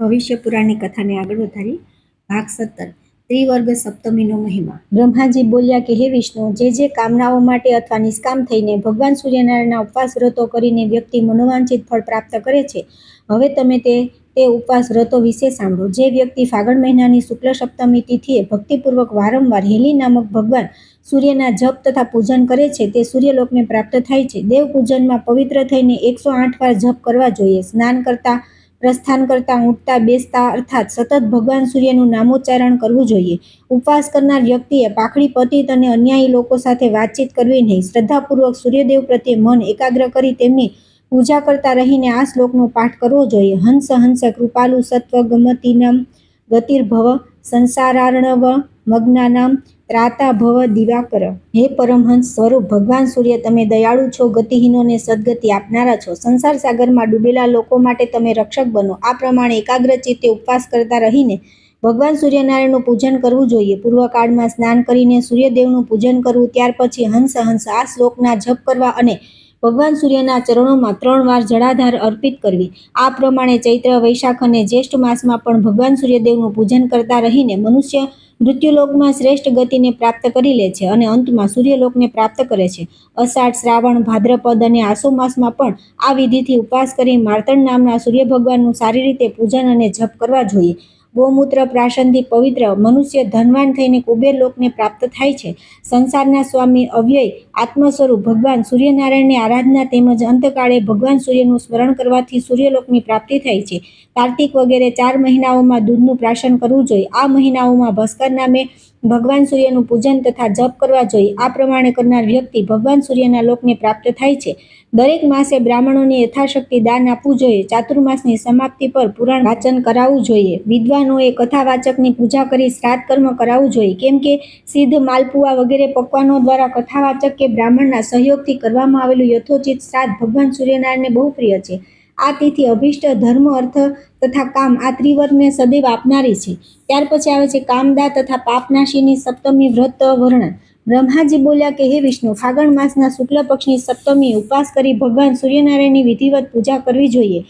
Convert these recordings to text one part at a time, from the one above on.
ભવિષ્ય પુરાણની કથાને આગળ વધારી. ભાગ 17 ત્રિવર્ગ સપ્તમીનો મહિમા. બ્રહ્માજી બોલ્યા કે હે વિષ્ણુ, જે કામનાઓ માટે અથવા નિષ્કામ થઈને ભગવાન સૂર્યનારાયણના ઉપવાસ વ્રતો કરીને વ્યક્તિ મનોવાંછિત ફળ પ્રાપ્ત કરે છે, હવે તમે તે ઉપવાસ વ્રતો વિશે સાંભળો. જે વ્યક્તિ ફાગણ મહિનાની શુક્લ સપ્તમી તિથિએ ભક્તિપૂર્વક વારંવાર હેલી નામક ભગવાન સૂર્યના જપ તથા પૂજન કરે છે તે સૂર્યલોકને પ્રાપ્ત થાય છે. દેવ પૂજનમાં પવિત્ર થઈને 108 વાર જપ કરવા જોઈએ. સ્નાન કરતા, પ્રસ્થાન કરતા, ઉઠતા, બેસતા અર્થાત સતત ભગવાન સૂર્યનું નામોચ્ચારણ કરવું જોઈએ. ઉપવાસ કરનાર વ્યક્તિએ પાખડી પતિત અને અન્યાયી લોકો સાથે વાતચીત કરવી નહીં. શ્રદ્ધાપૂર્વક સૂર્યદેવ પ્રત્યે મન એકાગ્ર કરી તેમની પૂજા કરતા રહીને આ શ્લોકનો પાઠ કરવો જોઈએ. હંસ હંસ કૃપાલુ સત્વ ગમતિનમ ગતિર્ભવ સંસારાર્ણવ મગ્નાનામ ત્રાતા ભવ દિવાકર. હે પરમહંસ સ્વરૂપ ભગવાન સૂર્ય, તમે દયાળુ છો, ગતિહીનોને સદગતિ આપનારા છો. સંસાર સાગરમાં ડૂબેલા લોકો માટે તમે રક્ષક બનો. આ પ્રમાણે એકાગ્ર ચિત્તે ઉપવાસ કરતા રહીને ભગવાન સૂર્યનારાયણનું પૂજન કરવું જોઈએ. પૂર્વકાળમાં સ્નાન કરીને સૂર્યદેવનું પૂજન કરવું, ત્યાર પછી હંસ હંસ આ શ્લોકના જપ કરવા અને ભગવાન સૂર્યના ચરણોમાં 3 વાર જળાધાર અર્પિત કરવી. આ પ્રમાણે ચૈત્ર, વૈશાખ અને જ્યેષ્ઠ માસમાં પણ ભગવાન સૂર્યદેવનું પૂજન કરતા રહીને મનુષ્ય મૃત્યુલોકમાં શ્રેષ્ઠ ગતિને પ્રાપ્ત કરી લે છે અને અંતમાં સૂર્યલોકને પ્રાપ્ત કરે છે. અષાઢ, શ્રાવણ, ભાદ્રપદ અને આસો માસમાં પણ આ વિધિથી ઉપવાસ કરી માર્તંડ નામના સૂર્ય ભગવાનનું સારી રીતે પૂજન અને જપ કરવા જોઈએ. ગૌમૂત્ર પ્રાશનથી પવિત્ર મનુષ્ય ધનવાન થઈને કુબેર લોકને પ્રાપ્ત થાય છે. સંસારના સ્વામી અવ્યય આત્મ સ્વરૂપ ભગવાન સૂર્યનારાયણની આરાધના તેમજ અંતકાળે ભગવાન સૂર્યનું સ્મરણ કરવાથી સૂર્યલોકની પ્રાપ્તિ થાય છે. કાર્તિક વગેરે 4 મહિનાઓમાં દૂધનું પ્રાશન કરવું જોઈએ. આ મહિનાઓમાં ભાસ્કર નામે ભગવાન સૂર્યનું પૂજન તથા જપ કરવા જોઈએ. આ પ્રમાણે કરનાર વ્યક્તિ ભગવાન સૂર્યના લોકને પ્રાપ્ત થાય છે. દરેક માસે બ્રાહ્મણોને યથાશક્તિ દાન આપવું જોઈએ. ચાતુર્માસની સમાપ્તિ પર પુરાણ વાચન કરાવવું જોઈએ. વિદ્વાનોએ કથાવાચકની પૂજા કરી શ્રાદ્ધ કર્મ કરાવવું જોઈએ. કેમ કે સિદ્ધ, માલપુઆ વગેરે પકવાનો દ્વારા કથાવાચક કે બ્રાહ્મણના સહયોગથી કરવામાં આવેલું યથોચિત શ્રાદ્ધ ભગવાન સૂર્યનારાયણને બહુ પ્રિય છે. આ તિથિ અભિષ્ટ, ધર્મ, અર્થ તથા કામ આ ત્રિવર્ગને સદૈવ આપનારી છે. ત્યાર પછી આવે છે કામદા તથા પાપનાશીની સપ્તમી વ્રત વર્ણન. બ્રહ્માજી બોલ્યા કે હે વિષ્ણુ, ફાગણ માસના શુક્લ પક્ષની સપ્તમીએ ઉપવાસ કરી ભગવાન સૂર્યનારાયણની વિધિવત પૂજા કરવી જોઈએ.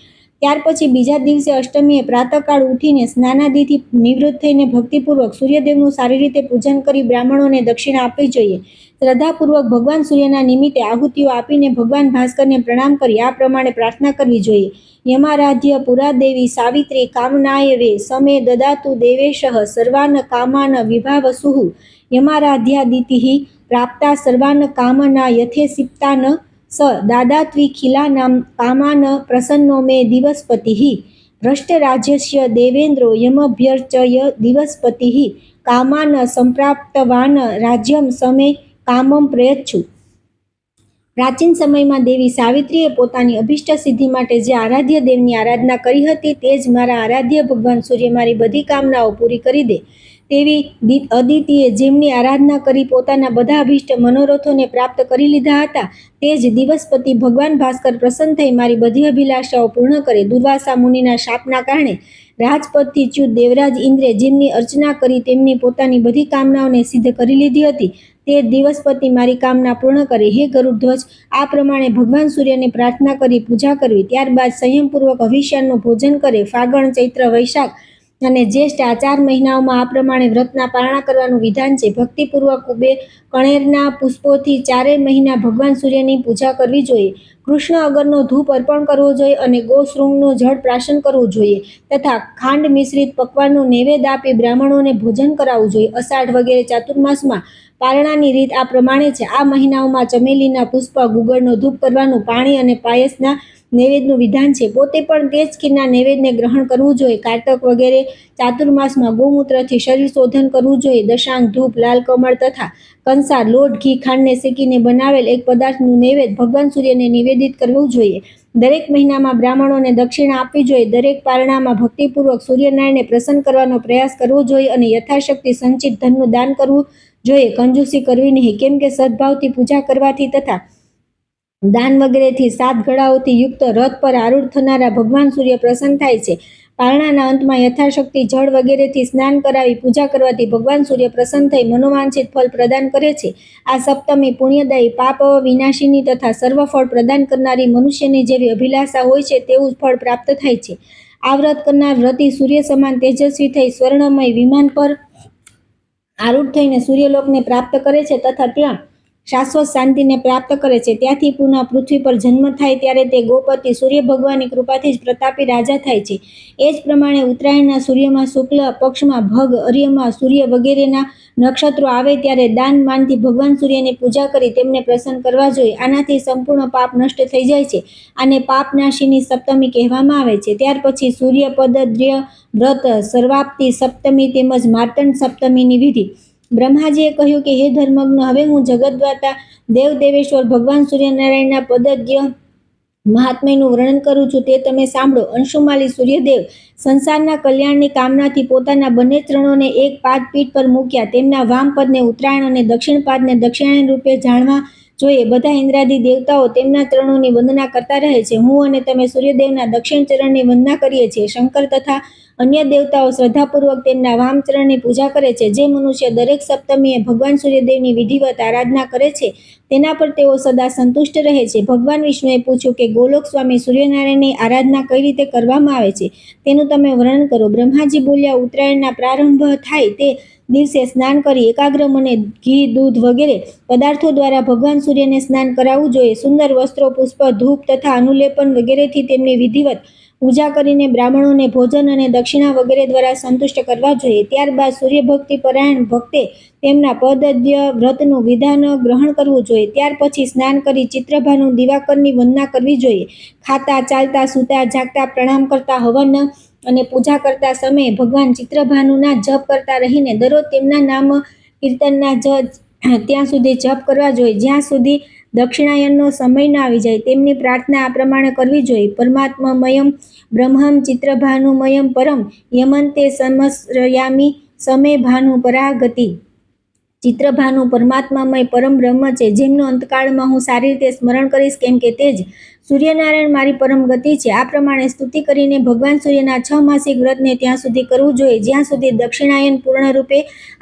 ત્યાર પછી બીજા દિવસે અષ્ટમીએ પ્રાતઃકાળ ઉઠીને સ્નાનાદિથી નિવૃત્ત થઈને ભક્તિપૂર્વક સૂર્યદેવનું સારી રીતે પૂજન કરી બ્રાહ્મણોને દક્ષિણા આપવી જોઈએ. શ્રદ્ધાપૂર્વક ભગવાન સૂર્યના નિમિત્તે આહુતિઓ આપીને ભગવાન ભાસ્કરને પ્રણામ કરી આ પ્રમાણે પ્રાર્થના કરવી જોઈએ. યમારાધ્ય પુરા દેવી સાવિત્રી કામનાય વે સમે દદાતુ દેવેશઃ સર્વાન કામાન વિભાવસુઃ. યમારાધ્યાદિતિઃ પ્રાપ્તા સર્વાન કામના યથેસિપ્તાન સ દાદાત્વિખિલાનામ કામાન પ્રસન્નો મે દિવસ્પતિઃ. ભ્રષ્ટરાજ્યસ્ય દેવેન્દ્રો યમભ્યર્ચય દિવસ્પતિઃ કામાન સંપ્રાપ્તવાન રાજ્યમ સમે કામમ પ્રયચ્છુ. પ્રાચીન સમયમાં દેવી સાવિત્રીએ પોતાની અભિષ્ટ સિદ્ધિ માટે જે આરાધ્ય દેવની આરાધના કરી હતી તે જ મારા આરાધ્ય ભગવાન સૂર્ય મારી બધી કામનાઓ પૂરી કરી દે તેવી અદિતિએ જેમની આરાધના કરી પોતાના બધા અભિષ્ટ મનોરથોને પ્રાપ્ત કરી લીધા હતા, તે જ દિવસપતિ ભગવાન ભાસ્કર પ્રસન્ન થઈ મારી બધી અભિલાષાઓ પૂર્ણ કરે. દુર્વાસા મુનિના શાપના કારણે રાજપદથી ચ્યુત દેવરાજ ઇન્દ્રે જેમની અર્ચના કરી તેમની પોતાની બધી કામનાઓને સિદ્ધ કરી લીધી હતી, તે દિવસપતિ મારી કામના પૂર્ણ કરે. હે ગરુડધ્વજ, આ પ્રમાણે ભગવાન સૂર્યને પ્રાર્થના કરી પૂજા કરવી. ત્યારબાદ સંયમપૂર્વક હવિષ્યાનું ભોજન કરે. ફાગણ, ચૈત્ર, વૈશાખ અને જ્યેષ્ઠ આ 4 મહિનાઓમાં આ પ્રમાણે વ્રતના પારણા કરવાનું વિધાન છે. ભક્તિપૂર્વક કુબેર કણેરના પુષ્પોથી 4 મહિના ભગવાન સૂર્યની પૂજા કરવી જોઈએ. કૃષ્ણ અગરનો ધૂપ અર્પણ કરવો જોઈએ અને ગોશૃંગનું જળ પ્રાશન કરવું જોઈએ તથા ખાંડ મિશ્રિત પકવાનનું નૈવેદ્ય આપી બ્રાહ્મણોને ભોજન કરાવવું જોઈએ. અષાઢ વગેરે ચાતુર્માસમાં પારણાની રીત આ પ્રમાણે છે. આ મહિનાઓમાં ચમેલીના પુષ્પ, ગુગળનો ધૂપ કરવાનું, પાણી અને પાયસના નૈવેદ્યનું વિધાન છે. પોતે પણ તે જ ખીરના નૈવેદ્યને ગ્રહણ કરવું જોઈએ. કારતક વગેરે ચાતુર્માસમાં ગૌમૂત્રથી શરીર શોધન કરવું જોઈએ. દશાંગ, ધૂપ, લાલ કમળ તથા કંસાર, લોટ, ઘી, ખાંડને શેકીને બનાવેલ એક પદાર્થનું નૈવેદ્ય ભગવાન સૂર્યને નિવેદિત કરવું જોઈએ. દરેક મહિનામાં બ્રાહ્મણોને દક્ષિણા આપવી જોઈએ. દરેક પારણામાં ભક્તિપૂર્વક સૂર્યનારાયણને પ્રસન્ન કરવાનો પ્રયાસ કરવો જોઈએ અને યથાશક્તિ સંચિત ધનનું દાન કરવું જોઈએ. કંજૂસી કરવી નહીં, કેમ કે સદભાવથી પૂજા કરવાથી તથા દાન વગેરેથી 7 ગળાઓથી યુક્ત રથ પર આરૂઢ થનારા ભગવાન સૂર્ય પ્રસન્ન થાય છે. પારણાના અંતમાં યથાશક્તિ જળ વગેરેથી સ્નાન કરાવી પૂજા કરવાથી ભગવાન સૂર્ય પ્રસન્ન થઈ મનોવાંછિત ફળ પ્રદાન કરે છે. આ સપ્તમી પુણ્યદાયી, પાપ વિનાશિની તથા સર્વ ફળ પ્રદાન કરનારી મનુષ્યની જેવી અભિલાષા હોય છે તેવું ફળ પ્રાપ્ત થાય છે. આ વ્રત કરનાર વ્રતી સૂર્ય સમાન તેજસ્વી થઈ સ્વર્ણમય વિમાન પર આરૂઢ થઈને સૂર્યલોકને પ્રાપ્ત કરે છે તથા ત્યાં શાશ્વત શાંતિને પ્રાપ્ત કરે છે. ત્યાંથી પુનઃ પૃથ્વી પર જન્મ થાય ત્યારે તે ગોપતિ સૂર્ય ભગવાનની કૃપાથી જ પ્રતાપી રાજા થાય છે. એ જ પ્રમાણે ઉત્તરાયણના સૂર્યમાં શુક્લ પક્ષમાં ભગ, અર્યમાં સૂર્ય વગેરેના નક્ષત્રો આવે ત્યારે દાન માનથી ભગવાન સૂર્યની પૂજા કરી તેમને પ્રસન્ન કરવા જોઈએ. આનાથી સંપૂર્ણ પાપ નષ્ટ થઈ જાય છે. આને પાપનાશીની સપ્તમી કહેવામાં આવે છે. ત્યાર પછી સૂર્યપદદ્રય વ્રત, સર્વાપ્તિ સપ્તમી તેમજ માર્તંડ સપ્તમીની વિધિ. બ્રહ્માજીએ કહ્યું કે હે ધર્મજ્ઞ, હવે હું જગદ્વાતા દેવ દેવેશ્વર ભગવાન સૂર્યનારાયણના પદદ્રય મહાત્મ્યનું વર્ણન કરું છું, તે તમે સાંભળો. અંશુમાલી સૂર્યદેવ સંસારના કલ્યાણની કામનાથી પોતાના બંને ચરણોને એક પાદપીઠ પર મૂક્યા. તેમના વામ પદને ઉત્તરાયણ અને દક્ષિણ પાદને દક્ષિણાયન રૂપે જાણવા જોઈએ. બધા ઇન્દ્રાદિ દેવતાઓ તેમના ચરણોની વંદના કરતા રહે છે. હું અને તમે સૂર્યદેવના દક્ષિણ ચરણની વંદના કરીએ છીએ. શંકર તથા અન્ય દેવતાઓ શ્રદ્ધાપૂર્વક તેમના વામ ચરણની પૂજા કરે છે. જે મનુષ્ય દરેક સપ્તમીએ ભગવાન સૂર્યદેવની વિધિવત આરાધના કરે છે તેના પર તેઓ સદા સંતુષ્ટ રહે છે. ભગવાન વિષ્ણુએ પૂછ્યું કે ગોલોક સ્વામી સૂર્યનારાયણની આરાધના કઈ રીતે કરવામાં આવે છે તેનું તમે વર્ણન કરો. બ્રહ્માજી બોલ્યા, ઉત્તરાયણના પ્રારંભ થાય તે દિવસે સ્નાન કરી એકાગ્ર મને ઘી, દૂધ વગેરે પદાર્થો દ્વારા ભગવાન સૂર્યને સ્નાન કરાવવું જોઈએ. સુંદર વસ્ત્રો, પુષ્પ, ધૂપ તથા અનુલેપન વગેરેથી તેમની વિધિવત પૂજા કરીને બ્રાહ્મણોને ભોજન અને દક્ષિણા વગેરે દ્વારા સંતુષ્ટ કરવા જોઈએ. ત્યારબાદ સૂર્યભક્તિ પરાયણ ભક્તે તેમના પદદ્રય વ્રતનું વિધાન ગ્રહણ કરવું જોઈએ. ત્યાર પછી સ્નાન કરી ચિત્રભાનુ દિવાકરની વંદના કરવી જોઈએ. ખાતા, ચાલતા, સૂતા, જાગતા, પ્રણામ કરતા, હવન અને પૂજા કરતા સમયે ભગવાન ચિત્રભાનુના જપ કરતા રહીને દરરોજ તેમના નામ કીર્તનના ત્યાં સુધી જપ કરવા જોઈએ જ્યાં સુધી દક્ષિણાયનનો સમય ન આવી જાય. તેમની પ્રાર્થના આ પ્રમાણે કરવી જોઈએ. પરમાત્મમયમ બ્રહ્મં ચિત્રભાનુમયમ પરમ યમંતે સમસ્રયામિ સમે ભાનુ પરાગતિ. ચિત્રભાનુ પરમાત્મામય પરમ બ્રહ્મ છે, જેમનું અંતકાળમાં હું સારી રીતે સ્મરણ કરીશ, કેમ કે તે જ સૂર્યનારાયણ મારી પરમ ગતિ છે. આ પ્રમાણે સ્તુતિ કરીને ભગવાન સૂર્યના 6 માસિક વ્રતને ત્યાં સુધી કરવું જોઈએ જ્યાં સુધી દક્ષિણાયન પૂર્ણ રૂપે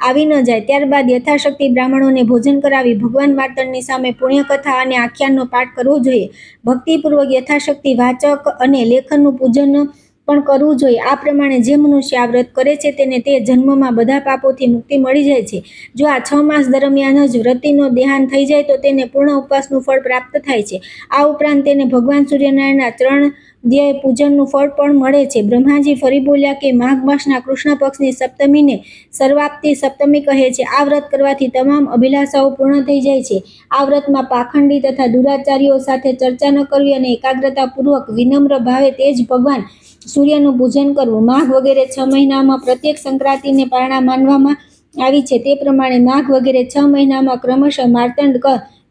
આવી ન જાય. ત્યારબાદ યથાશક્તિ બ્રાહ્મણોને ભોજન કરાવી ભગવાન માર્તંડની સામે પુણ્યકથા અને આખ્યાનનો પાઠ કરવો જોઈએ. ભક્તિપૂર્વક યથાશક્તિ વાચક અને લેખનનું પૂજન પણ કરવું જોઈએ. આ પ્રમાણે જે મનુષ્ય આ વ્રત કરે છે તેને તે જન્મમાં બધા પાપોથી મુક્તિ મળી જાય છે. જો આ 6 માસ દરમિયાન જ વ્રતીનો દેહાંત થઈ જાય તો તેને પૂર્ણ ઉપવાસનું ફળ પ્રાપ્ત થાય છે. આ ઉપરાંત તેને ભગવાન સૂર્યનારાયણના ચરણદ્વય પૂજનનું ફળ પણ મળે છે. બ્રહ્માજી ફરી બોલ્યા કે માઘ માસના કૃષ્ણ પક્ષની સપ્તમીને સર્વાપ્તિ સપ્તમી કહે છે. આ વ્રત કરવાથી તમામ અભિલાષાઓ પૂર્ણ થઈ જાય છે. આ વ્રતમાં પાખંડી તથા દુરાચારીઓ સાથે ચર્ચા ન કરવી અને એકાગ્રતાપૂર્વક વિનમ્ર ભાવે તે જ ભગવાન સૂર્યનું પૂજન કરવું. માઘ વગેરે 6 મહિનામાં પ્રત્યેક સંક્રાંતિને પારણા માનવામાં આવી છે. તે પ્રમાણે માઘ વગેરે 6 મહિનામાં ક્રમશઃ માર્તંડ,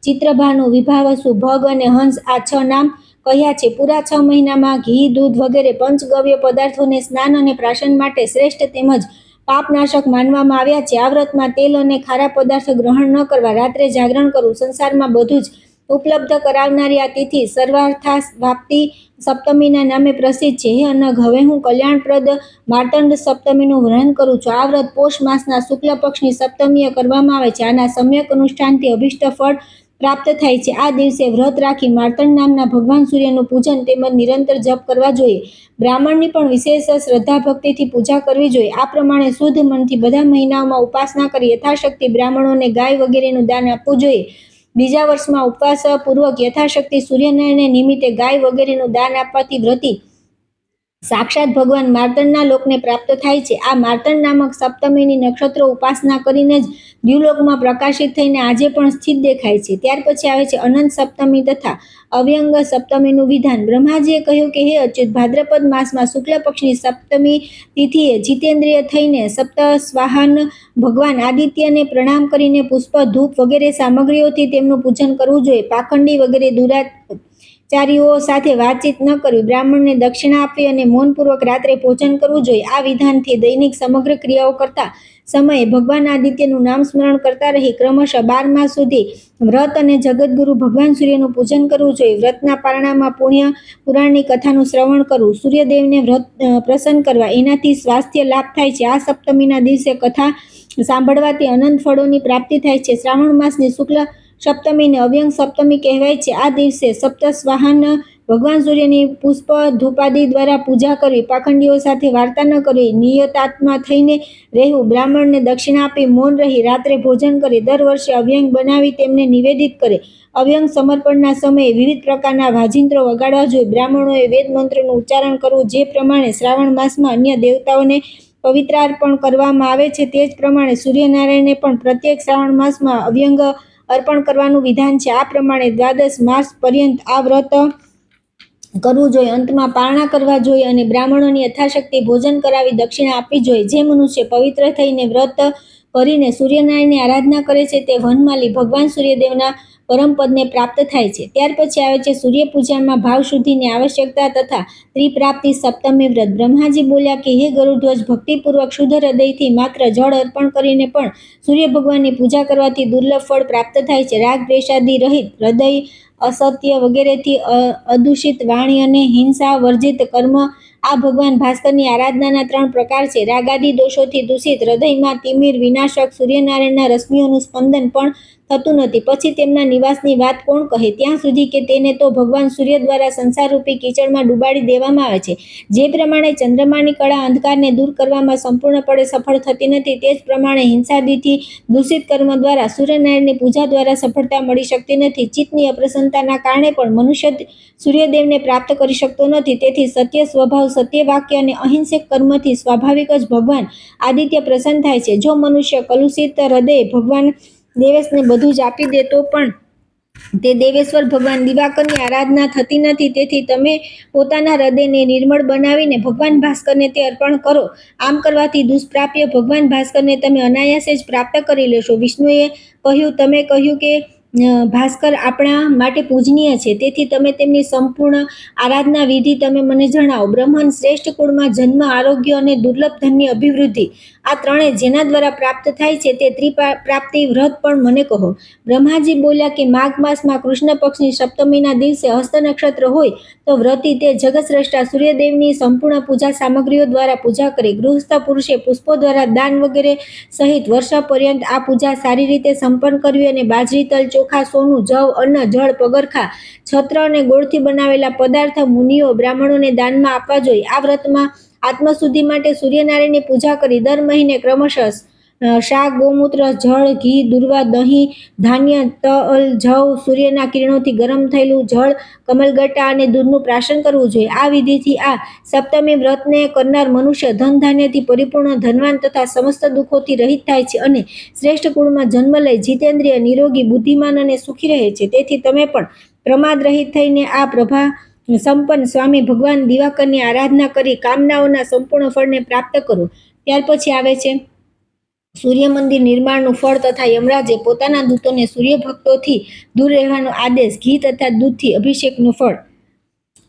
ચિત્રભાનુ, વિભાવસુ, ભગ અને હંસ આ 6 નામ કહ્યા છે. પૂરા 6 મહિનામાં ઘી, દૂધ વગેરે પંચગવ્ય પદાર્થોને સ્નાન અને પ્રાશન માટે શ્રેષ્ઠ તેમજ પાપનાશક માનવામાં આવ્યા છે. આ વ્રતમાં તેલ અને ખારા પદાર્થ ગ્રહણ ન કરવા, રાત્રે જાગરણ કરવું, સંસારમાં બધું જ ઉપલબ્ધ કરાવનારી આ તિથિ સર્વાર્થાપ્તિ સપ્તમીના નામે પ્રસિદ્ધ છે. હે અનઘ, હવે હું કલ્યાણપ્રદ માર્તંડ સપ્તમીનું વર્ણન કરું છું. આ વ્રત પોષ માસના શુક્લ પક્ષની સપ્તમીએ કરવામાં આવે છે. આના સમ્યક અનુષ્ઠાનથી અભિષ્ટ ફળ પ્રાપ્ત થાય છે. આ દિવસે વ્રત રાખી માર્તંડ નામના ભગવાન સૂર્યનું પૂજન તેમજ નિરંતર જપ કરવા જોઈએ. બ્રાહ્મણની પણ વિશેષ શ્રદ્ધા ભક્તિથી પૂજા કરવી જોઈએ. આ પ્રમાણે શુદ્ધ મનથી બધા મહિનાઓમાં ઉપાસના કરી યથાશક્તિ બ્રાહ્મણોને ગાય વગેરેનું દાન આપવું જોઈએ. બીજા વર્ષમાં ઉપવાસ પૂર્વક યથાશક્તિ સૂર્યનારાયણને નિમિત્તે ગાય વગેરેનું દાન આપવાથી વ્રતી સાક્ષાત ભગવાન માર્તંડના લોકને પ્રાપ્ત થાય છે. આ માર્તંડ નામક સપ્તમીની નક્ષત્રો ઉપાસના કરીને જ દ્યુલોકમાં પ્રકાશિત થઈને આજે પણ સ્થિત દેખાય છે. ત્યાર પછી આવે છે અનંત સપ્તમી તથા અવ્યંગ સપ્તમીનું વિધાન. બ્રહ્માજીએ કહ્યું કે હે અચ્યુત, ભાદ્રપદ માસમાં શુક્લ પક્ષની સપ્તમી તિથિએ જીતેન્દ્રિય થઈને સપ્તસ્વાહન ભગવાન આદિત્યને પ્રણામ કરીને પુષ્પ, ધૂપ વગેરે સામગ્રીઓથી તેમનું પૂજન કરવું જોઈએ. પાખંડી વગેરે દુરાચારીઓ સાથે વાતચીત ન કરવી, બ્રાહ્મણને દક્ષિણા આપવી અને મૌનપૂર્વક રાત્રે ભોજન કરવું જોઈએ. આ વિધાનથી દૈનિક સમગ્ર ક્રિયાઓ કરતા સમયે ભગવાન આદિત્યનું નામ સ્મરણ કરતા રહી ક્રમશઃ 12 માસ સુધી વ્રત અને જગતગુરુ ભગવાન સૂર્યનું પૂજન કરવું જોઈએ. વ્રતના પારણામાં પુણ્ય પુરાણની કથાનું શ્રવણ કરવું, સૂર્યદેવને વ્રત પ્રસન્ન કરવા, એનાથી સ્વાસ્થ્ય લાભ થાય છે. આ સપ્તમીના દિવસે કથા સાંભળવાથી અનંત ફળોની પ્રાપ્તિ થાય છે. શ્રાવણ માસની શુક્લ સપ્તમીને અવ્યંગ સપ્તમી કહેવાય છે. આ દિવસે સપ્તસ્વાહન ભગવાન સૂર્યની પુષ્પ ધૂપાદિ દ્વારા પૂજા કરવી, પાખંડીઓ સાથે વાર્તા ન કરવી, નિયતાત્મા થઈને રહેવું, બ્રાહ્મણને દક્ષિણા આપી મૌન રહી રાત્રે ભોજન કરે, દર વર્ષે અવ્યંગ બનાવી તેમને નિવેદિત કરે, અવ્યંગ સમર્પણના સમયે વિવિધ પ્રકારના વાજિંત્રો વગાડવા જોઈએ, બ્રાહ્મણોએ વેદ મંત્રોનું ઉચ્ચારણ કરવું, જે પ્રમાણે શ્રાવણ માસમાં અન્ય દેવતાઓને પવિત્રાર્પણ કરવામાં આવે છે તે જ પ્રમાણે સૂર્યનારાયણને પણ પ્રત્યેક શ્રાવણ માસમાં અવ્યંગ અર્પણ કરવાનું વિધાન છે. આ પ્રમાણે દ્વાદશ માસ પર્યંત આ વ્રત કરવું જોઈએ. અંતમાં પારણા કરવા જોઈએ અને બ્રાહ્મણોની યથાશક્તિ ભોજન કરાવી દક્ષિણા આપવી જોઈએ. જે મનુષ્ય પવિત્ર થઈને વ્રત કરીને સૂર્યનારાયણની આરાધના કરે છે તે વનમાલી ભગવાન સૂર્યદેવના પરમપદને પ્રાપ્ત થાય છે. ત્યાર પછી આવે છે સૂર્ય પૂજામાં ભાવ શુદ્ધિની આવશ્યકતા તથા ત્રિપ્રાપ્તિ સપ્તમી વ્રત. બ્રહ્માજી બોલ્યા કે હે ગરુડધ્વજ, ભક્તિપૂર્વક શુદ્ધ હૃદયથી માત્ર જળ અર્પણ કરીને પણ સૂર્ય ભગવાનની પૂજા કરવાથી દુર્લભ ફળ પ્રાપ્ત થાય છે. રાગ દ્વેષાદિ રહિત હૃદય, અસત્ય વગેરેથી અદૂષિત વાણી અને હિંસા વર્જિત કર્મ, આ ભગવાન ભાસ્કરની આરાધનાના 3 પ્રકાર છે. રાગાદિ દોષોથી દૂષિત હૃદયમાં તિમિર વિનાશક સૂર્યનારાયણના રશ્મિઓનું સ્પંદન પણ થતું નથી. પછી તેમના નિવાસની વાત કોણ કહે, ત્યાં સુધી કે તેને તો ભગવાન સૂર્ય દ્વારા સંસારરૂપી કીચડમાં ડૂબાડી દેવામાં આવે છે. જે પ્રમાણે ચંદ્રમાની કળા અંધકારને દૂર કરવામાં સંપૂર્ણપણે સફળ થતી નથી, તે જ પ્રમાણે હિંસાદિથી દૂષિત કર્મ દ્વારા સૂર્યનારાયણની પૂજા દ્વારા સફળતા મળી શકતી નથી. ચિત્તની અપ્રસન્નતાના કારણે પણ મનુષ્ય સૂર્યદેવને પ્રાપ્ત કરી શકતો નથી. તેથી સત્ય સ્વભાવ, સત્ય વાક્ય અને અહિંસક કર્મથી સ્વાભાવિક જ ભગવાન આદિત્ય પ્રસન્ન થાય છે. જો મનુષ્ય કલુષિત હૃદયે ભગવાન દેવેશને બધું જ આપી દે તો પણ તે દેવેશ્વર ભગવાન દિવાકરની આરાધના થતી નથી. તેથી તમે પોતાના હૃદયને નિર્મળ બનાવીને ભગવાન ભાસ્કરને તે અર્પણ કરો. આમ કરવાથી દુષ્પ્રાપ્ય ભગવાન ભાસ્કરને તમે અનાયાસે જ પ્રાપ્ત કરી લેશો. વિષ્ણુએ કહ્યું, તમે કહ્યું કે ભાસ્કર આપણા માટે પૂજનીય છે, તેથી તમે તેમની સંપૂર્ણ આરાધના વિધિ તમે મને જણાવો. બ્રહ્મન શ્રેષ્ઠ કુળમાં જન્મ, આરોગ્ય અને દુર્લભ ધનની અભિવૃદ્ધિ, આ ત્રણેય જેના દ્વારા પ્રાપ્ત થાય છે તે ત્રિપ્રાપ્તિ વ્રત પણ મને કહો. બ્રહ્માજી બોલ્યા કે માઘ માસમાં કૃષ્ણ પક્ષની સપ્તમીના દિવસે હસ્ત નક્ષત્ર હોય તો વ્રતી તે જગતશ્રેષ્ઠા સૂર્યદેવની સંપૂર્ણ પૂજા સામગ્રીઓ દ્વારા પૂજા કરી. ગૃહસ્થ પુરુષે પુષ્પો દ્વારા દાન વગેરે સહિત વર્ષ પર્યંત આ પૂજા સારી રીતે સંપન્ન કરવી અને બાજરી, તલ, ચોખા, સોનું, જવ, અન્ન, જળ, પગરખા, છત્ર અને ગોળથી બનાવેલા પદાર્થ મુનિઓ, બ્રાહ્મણોને દાનમાં આપવા જોઈએ. આ વ્રતમાં આત્મશુદ્ધિ માટે સૂર્યનારાયણની પૂજા કરી દર મહિને ક્રમશઃ શાક, ગૌમૂત્ર, જળ, ઘી, દૂર્વા, દહીં, ધાન્ય, તલ, જવ, સૂર્યના કિરણોથી ગરમ થયેલું જળ, કમલગટ્ટા અને દૂધનું પ્રાશન કરવું જોઈએ. આ વિધિથી આ સપ્તમી વ્રતને કરનાર મનુષ્ય ધન ધાન્યથી પરિપૂર્ણ, ધનવાન તથા સમસ્ત દુઃખોથી રહિત થાય છે અને શ્રેષ્ઠ કુળમાં જન્મ લઈ જીતેન્દ્રિય, નિરોગી, બુદ્ધિમાન અને સુખી રહે છે. તેથી તમે પણ પ્રમાદ રહિત થઈને આ પ્રભા સંપન્ન સ્વામી ભગવાન દિવાકરની આરાધના કરી કામનાઓના સંપૂર્ણ ફળને પ્રાપ્ત કરો. ત્યાર પછી આવે છે સૂર્ય મંદિર નિર્માણનું ફળ તથા યમરાજે પોતાના દૂતોને સૂર્ય ભક્તોથી દૂર રહેવાનો આદેશ. ઘી તથા દૂધથી અભિષેકનું ફળ.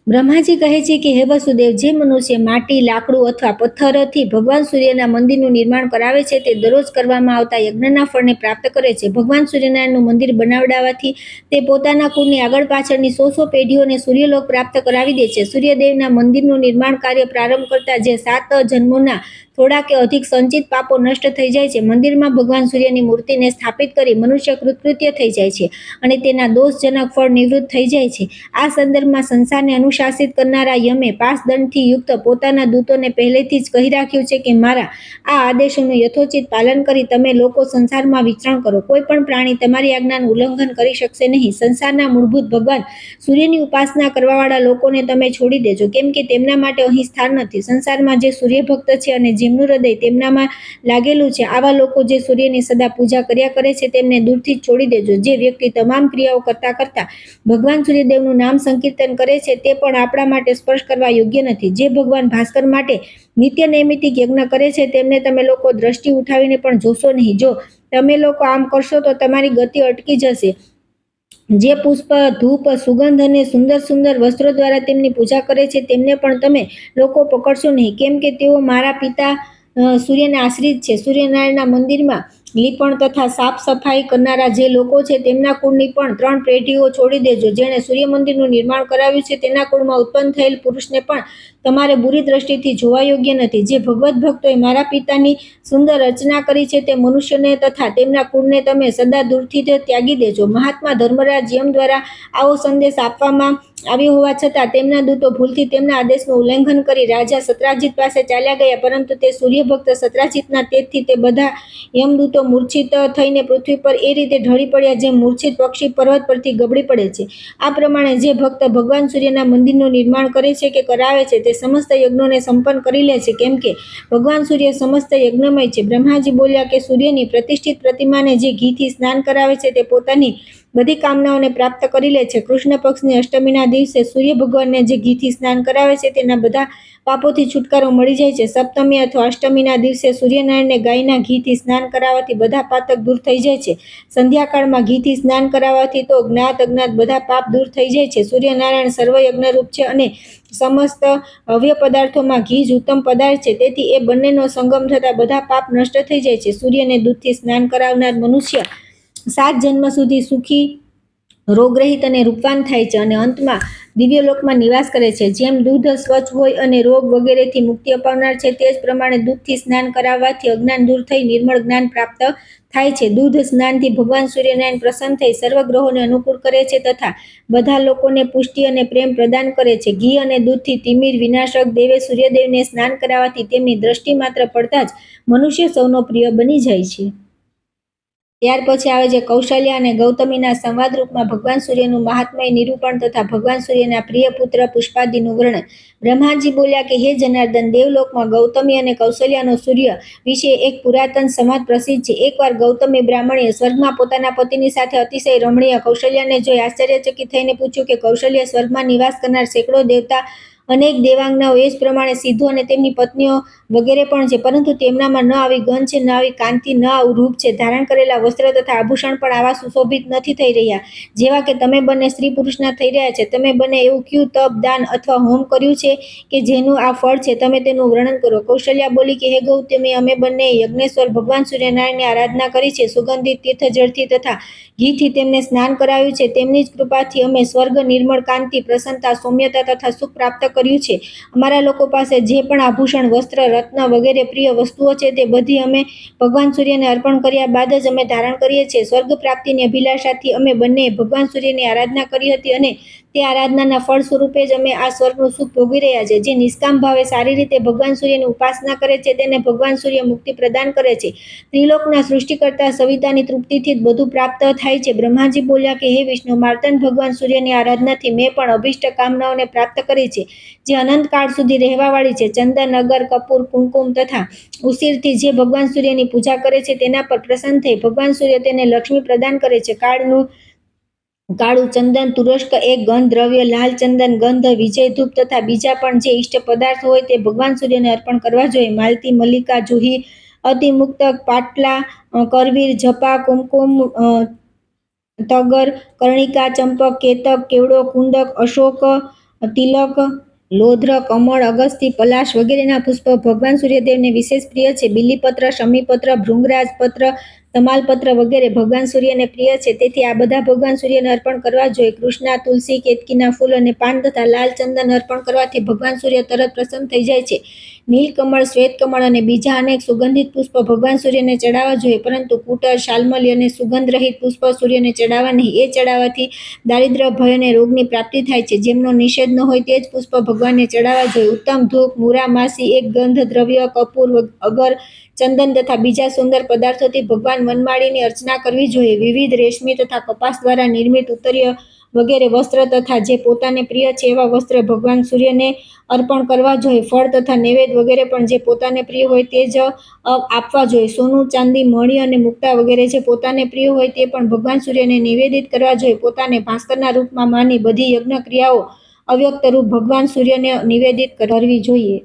બ્રહ્માજી કહે છે કે હે વસુદેવ, જે મનુષ્ય માટી, લાકડું અથવા પથ્થરથી ભગવાન સૂર્યના મંદિરનું નિર્માણ કરાવે છે તે દરરોજ કરવામાં આવતા યજ્ઞના ફળને પ્રાપ્ત કરે છે. ભગવાન સૂર્યનારાયણનું મંદિર બનાવડાવવાથી તે પોતાના કુળની આગળ પાછળની 100 પેઢીઓને સૂર્યલોક પ્રાપ્ત કરાવી દે છે. સૂર્યદેવના મંદિરનું નિર્માણ કાર્ય પ્રારંભ કરતા જે 7 જન્મોના થોડા કે અધિક સંચિત પાપો નષ્ટ થઈ જાય છે. મંદિરમાં ભગવાન સૂર્યની મૂર્તિને સ્થાપિત કરી મનુષ્ય કૃતકૃત્ય થઈ જાય છે અને તેના દોષજનક ફળ નિવૃત્ત થઈ જાય છે. આ સંદર્ભમાં સંસારને અનુશાસિત કરનારા યમે પાશદંડથી યુક્ત પોતાના દૂતોને પહેલેથી જ કહી રાખ્યું છે કે મારા આ આદેશોનું યથોચિત પાલન કરી તમે લોકો સંસારમાં વિચરણ કરો. કોઈ પણ પ્રાણી તમારી આજ્ઞાનું ઉલ્લંઘન કરી શકશે નહીં. સંસારના મૂળભૂત ભગવાન સૂર્યની ઉપાસના કરવાવાળા લોકોને તમે છોડી દેજો, કેમ કે તેમના માટે અહીં સ્થાન નથી. સંસારમાં જે સૂર્યભક્ત છે અને જેમનું હૃદય તેમનામાં લાગેલું છે, આવા લોકો જે સૂર્યની સદા પૂજા કર્યા કરે છે તેમને દૂરથી જ છોડી દેજો. જે વ્યક્તિ તમામ ક્રિયાઓ કરતા કરતા ભગવાન સૂર્યદેવનું નામ સંકીર્તન કરે છે તે પણ આપણા માટે સ્પર્શ કરવા યોગ્ય નથી. જે ભગવાન ભાસ્કર માટે નિત્ય નૈમિતિક યજ્ઞ કરે છે તેમને તમે લોકો દ્રષ્ટિ ઉઠાવીને પણ જોશો નહીં. જો તમે લોકો આમ કરશો તો તમારી ગતિ અટકી જશે. જે પુષ્પ, ધૂપ, સુગંધ અને સુંદર સુંદર વસ્ત્રો દ્વારા તેમની પૂજા કરે છે તેમને પણ તમે લોકો પકડશો નહીં, કેમ કે તેઓ મારા પિતા સૂર્યના આશ્રિત છે. સૂર્યનારાયણના મંદિરમાં લીપણ તથા સાફ સફાઈ કરનારા જે લોકો છે તેમના કુળની પણ 3 પેઢીઓ છોડી દેજો. જેણે સૂર્ય મંદિરનું નિર્માણ કરાવ્યું છે તેના કુળમાં ઉત્પન્ન થયેલ પુરુષને પણ તમારે બુરી દ્રષ્ટિથી જોવા યોગ્ય નથી. જે ભગવત ભક્તોએ મારા પિતાની સુંદર રચના કરી છે તે મનુષ્યને તથા તેમના કુળને તમે સદા દૂરથી જ ત્યાગી દેજો. મહાત્મા ધર્મરાજ યમ દ્વારા આવો સંદેશ આપવામાં આવ્યો હોવા છતાં તેમના દૂતો ભૂલથી તેમના આદેશનું ઉલ્લંઘન કરી રાજા સત્રાજીત પાસે ચાલ્યા ગયા, પરંતુ તે સૂર્યભક્ત સત્રાજીતના તેજથી તે બધા યમદૂતો મૂર્છિત થઈને પૃથ્વી પર એ રીતે ઢળી પડ્યા જેમ મૂર્છિત પક્ષી પર્વત પરથી ગબડી પડે છે. આ પ્રમાણે જે ભક્ત ભગવાન સૂર્યના મંદિરનું નિર્માણ કરે છે કે કરાવે છે તે સમસ્ત યજ્ઞોને સંપન્ન કરી લે છે, કેમ કે ભગવાન સૂર્ય સમસ્ત યજ્ઞમય છે. બ્રહ્માજી બોલ્યા કે સૂર્યની પ્રતિષ્ઠિત પ્રતિમાને જે ઘીથી સ્નાન કરાવે છે તે પોતાની બધી કામનાઓને પ્રાપ્ત કરી લે છે. કૃષ્ણ પક્ષની અષ્ટમીના દિવસે સૂર્ય ભગવાનને જે ઘીથી સ્નાન કરાવે છે તેના બધા પાપોથી છુટકારો મળી જાય છે. સપ્તમી અથવા અષ્ટમીના દિવસે સૂર્યનારાયણને ગાયના ઘીથી સ્નાન કરાવવાથી બધા પાતક દૂર થઈ જાય છે. સંધ્યાકાળમાં ઘીથી સ્નાન કરાવવાથી તો જ્ઞાત અજ્ઞાત બધા પાપ દૂર થઈ જાય છે. સૂર્યનારાયણ સર્વયજ્ઞરૂપ છે અને સમસ્ત હવ્ય પદાર્થોમાં ઘી જ ઉત્તમ પદાર્થ છે, તેથી એ બંનેનો સંગમ થતાં બધા પાપ નષ્ટ થઈ જાય છે. સૂર્યને દૂધથી સ્નાન કરાવનાર મનુષ્ય 7 જન્મ સુધી સુખી, રોગરહિત અને રૂપવાન થાય છે અને અંતમાં દિવ્યલોકમાં નિવાસ કરે છે. જેમ દૂધ સ્વચ્છ હોય અને રોગ વગેરેથી મુક્તિ અપાવનાર છે, તે જ પ્રમાણે દૂધથી સ્નાન કરાવવાથી અજ્ઞાન દૂર થઈ નિર્મળ જ્ઞાન પ્રાપ્ત થાય છે. દૂધ સ્નાનથી ભગવાન સૂર્યનારાયણ પ્રસન્ન થઈ સર્વ ગ્રહોને અનુકૂળ કરે છે તથા બધા લોકોને પુષ્ટિ અને પ્રેમ પ્રદાન કરે છે. ઘી અને દૂધથી તિમિર વિનાશક દેવે સૂર્યદેવને સ્નાન કરાવવાથી તેમની દ્રષ્ટિ માત્ર પડતા જ મનુષ્ય સૌનો પ્રિય બની જાય છે. ત્યાર પછી આવે છે કૌશલ્યા અને ગૌતમીના સંવાદ રૂપમાં ભગવાન સૂર્યનું મહાત્મય નિરૂપણ તથા ભગવાન સૂર્યના પ્રિય પુત્ર પુષ્પાદિનું વર્ણન. બ્રહ્માજી બોલ્યા કે હે જનાર્દન, દેવલોકમાં ગૌતમી અને કૌશલ્યાનો સૂર્ય વિશે એક પુરાતન સંવાદ પ્રસિદ્ધ છે. એકવાર ગૌતમી બ્રાહ્મણીએ સ્વર્ગમાં પોતાના પતિની સાથે અતિશય રમણીય કૌશલ્યાને જોઈ આશ્ચર્યચકિત થઈને પૂછ્યું કે કૌશલ્ય, સ્વર્ગમાં નિવાસ કરનાર સેંકડો દેવતા, અનેક દેવાંગનાઓ એ જ પ્રમાણે સિદ્ધો અને તેમની પત્નીઓ વગેરે પણ છે, પરંતુ તેમનામાં ન આવી ગંધ છે, ન આવી કાંતિ, ન આવું રૂપ છે. ધારણ કરેલા વસ્ત્ર તથા આભૂષણ પણ આવા સુશોભિત નથી થઈ રહ્યા જેવા કે તમે બંને સ્ત્રી પુરુષના થઈ રહ્યા છે. તમે બંને એવું કયું તપ, દાન અથવા હોમ કર્યું છે કે જેનું આ ફળ છે? તમે તેનું વર્ણન કરો. કૌશલ્યા બોલી કે હે ગૌતમી, અમે બંને યજ્ઞેશ્વર ભગવાન સૂર્યનારાયણની આરાધના કરી છે. સુગંધિત તીર્થ જળથી તથા ઘીથી તેમને સ્નાન કરાવ્યું છે. તેમની જ કૃપાથી અમે સ્વર્ગ, નિર્મળ કાંતિ, પ્રસન્નતા, સૌમ્યતા તથા સુખ પ્રાપ્ત કર્યું છે. અમારા લોકો પાસે જે પણ આભૂષણ, વસ્ત્ર, રત્ન વગેરે પ્રિય વસ્તુઓ છે તે બધી અમે ભગવાન સૂર્યને અર્પણ કર્યા બાદ જ અમે ધારણ કરીએ છીએ. સ્વર્ગ પ્રાપ્તિની અભિલાષાથી અમે બંને ભગવાન સૂર્યની આરાધના કરી હતી અને તે આરાધનાના ફળ સ્વરૂપે જ અમે આ સ્વર્ગનું સુખ ભોગવી રહ્યા છે. જે નિષ્કામ ભાવે સારી રીતે ભગવાન સૂર્યની ઉપાસના કરે છે તેને ભગવાન સૂર્ય મુક્તિ પ્રદાન કરે છે. ત્રિલોકના સૃષ્ટિકર્તા સવિતાની તૃપ્તિથી જ બધું પ્રાપ્ત થાય છે. બ્રહ્માજી બોલ્યા કે હે વિષ્ણુ, માર્તંડ ભગવાન સૂર્યની આરાધનાથી મેં પણ અભિષ્ટ કામનાઓને પ્રાપ્ત કરી છે, જે અનંતકાળ સુધી રહેવાવાળી છે. ચંદન, અગર, કપૂર, કુમકુમ તથા ઉસીરથી જે ભગવાન સૂર્યની પૂજા કરે છે તેના પર પ્રસન્ન થઈ ભગવાન સૂર્ય તેને લક્ષ્મી પ્રદાન કરે છે. કાળું ચંદન, તુરસ્ક, એક ગંધ દ્રવ્ય, લાલ ચંદન, ગંધ, વિજય ધૂપ તથા બીજા પણ જે ઇષ્ટ પદાર્થ હોય તે ભગવાન સૂર્યને અર્પણ કરવા જોઈએ. માલતી, મલ્લિકા, જુહી, અતિમુક્તક, પાટલા, કરવીર, જપા, કુમકુમ, તગર, કર્ણિકા, ચંપક, કેતક, કેવડો, કુંદક, અશોક, તિલક, લોધ્ર, કમળ, અગસ્તી, પલાશ વગેરેના પુષ્પ ભગવાન સૂર્યદેવને વિશેષ પ્રિય છે. બિલીપત્ર, શમીપત્ર, ભૃંગરાજ પત્ર, તમાલપત્ર વગેરે ભગવાન સૂર્યને પ્રિય છે, તેથી આ બધા ભગવાન સૂર્યને અર્પણ કરવા જોઈએ. કૃષ્ણા, તુલસી, કેતકીના ફૂલ અને પાન તથા લાલ ચંદન અર્પણ કરવાથી ભગવાન સૂર્ય તરત પ્રસન્ન થઈ જાય છે. નીલકમળ, શ્વેતકમળ અને બીજા અનેક સુગંધિત પુષ્પ ભગવાન સૂર્યને ચડાવવા જોઈએ, પરંતુ કુટર, શાલ્મલી અને સુગંધરહિત પુષ્પ સૂર્યને ચડાવવા નહીં. એ ચડાવવાથી દારિદ્ર્ય, ભય અને રોગની પ્રાપ્તિ થાય છે. જેમનો નિષેધ ન હોય તે જ પુષ્પ ભગવાનને ચડાવવા જોઈએ. ઉત્તમ ધૂપ, મૂરા, માસી, એક ગંધ દ્રવ્ય, કપૂર, અગર, ચંદન તથા બીજા સુંદર પદાર્થોથી ભગવાન વનમાળીની અર્ચના કરવી જોઈએ. વિવિધ રેશમી તથા કપાસ દ્વારા નિર્મિત ઉત્તરીય વગેરે વસ્ત્ર તથા જે પોતાને પ્રિય છે એવા વસ્ત્ર ભગવાન સૂર્યને અર્પણ કરવા જોઈએ. ફળ તથા નૈવેદ્ય વગેરે પણ જે પોતાને પ્રિય હોય તે જ આપવા જોઈએ. સોનું, ચાંદી, મણી અને મુક્તા વગેરે જે પોતાને પ્રિય હોય તે પણ ભગવાન સૂર્યને નિવેદિત કરવા જોઈએ. પોતાને ભાસ્કરના રૂપમાં માની બધી યજ્ઞ ક્રિયાઓ અવ્યક્ત રૂપ ભગવાન સૂર્યને નિવેદિત કરવી જોઈએ.